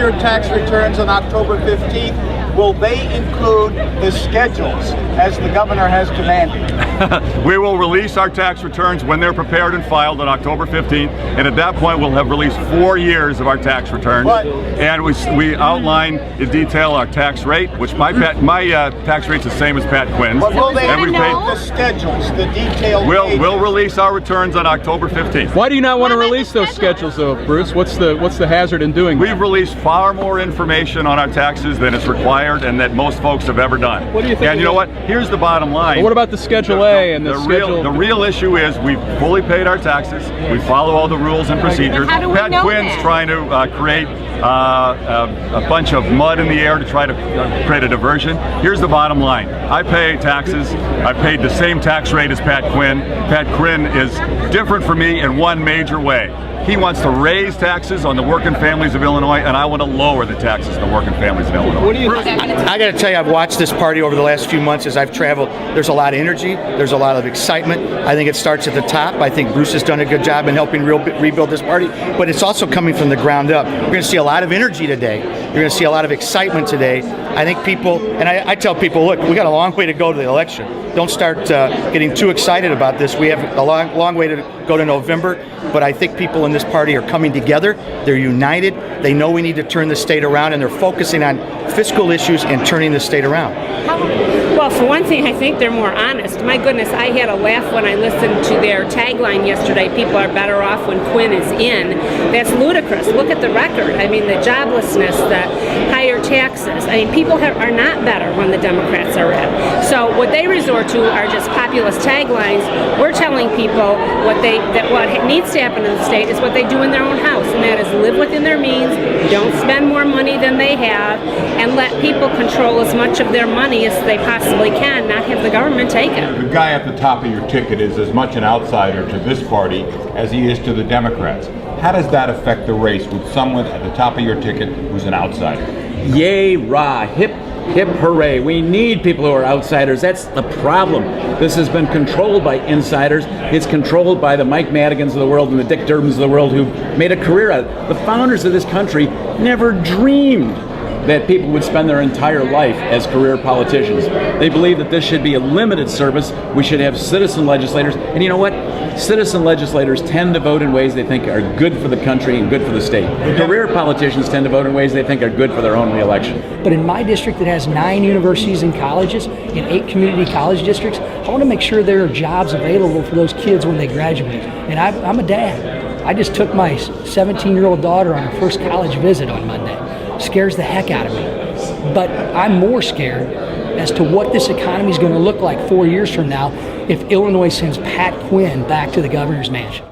your tax returns on October 15th, will they include the schedules as the governor has commanded? We will release our tax returns when they're prepared and filed on October 15th, and at that point we'll have released 4 years of our tax returns. And we outline in detail our tax rate, which my tax rate's the same as Pat Quinn's. But will they and the schedules, the detailed We'll release our returns on October 15th. Why do you not want to release those schedules, though, Bruce? What's the hazard in doing that? We've released far more information on our taxes than is required and that most folks have ever done. What do you think? And you know what? Here's the bottom line. Well, what about the Schedule A and the schedule? The real issue is we've fully paid our taxes. We follow all the rules and procedures. Pat Quinn's trying to create a bunch of mud in the air to try to create a diversion. Here's the bottom line. I pay taxes. I paid the same tax rate as Pat Quinn. Pat Quinn is different from me in one major way. He wants to raise taxes on the working families of Illinois, and I want to lower the taxes on the working families in Illinois. What do you think? I got to tell you, I've watched this party over the last few months as I've traveled. There's a lot of energy. There's a lot of excitement. I think it starts at the top. I think Bruce has done a good job in helping rebuild this party, but it's also coming from the ground up. You're going to see a lot of energy today. You're going to see a lot of excitement today. I think people, and I tell people, look, we got a long way to go to the election. Don't start getting too excited about this. We have a long way to go to November, but I think people in this party are coming together. They're united. They know we need to turn the state around, and they're focusing on fiscal issues and turning the state around. Well, for one thing, I think they're more honest. My goodness, I had a laugh when I listened to their tagline yesterday, people are better off when Quinn is in. That's ludicrous. Look at the record. I mean, the joblessness, the higher taxes. I mean, people are not better when the Democrats are in. So what they resort to are just populist taglines. We're telling people what needs to happen in the state is what they do in their own house, and that is live within their means, don't spend more money than they have, and let people control as much of their money as they possibly can, not have the government take it. The guy at the top of your ticket is as much an outsider to this party as he is to the Democrats. How does that affect the race with someone at the top of your ticket who's an outsider? Yay, rah, hip, hip, hooray. We need people who are outsiders. That's the problem. This has been controlled by insiders. It's controlled by the Mike Madigans of the world and the Dick Durbins of the world who made a career out of it. The founders of this country never dreamed that people would spend their entire life as career politicians. They believe that this should be a limited service. We should have citizen legislators. And you know what? Citizen legislators tend to vote in ways they think are good for the country and good for the state. Career politicians tend to vote in ways they think are good for their own reelection. But in my district that has 9 universities and colleges, in 8 community college districts, I want to make sure there are jobs available for those kids when they graduate. And I'm a dad. I just took my 17-year-old daughter on her first college visit on Monday. Scares the heck out of me. But I'm more scared as to what this economy is going to look like 4 years from now if Illinois sends Pat Quinn back to the governor's mansion.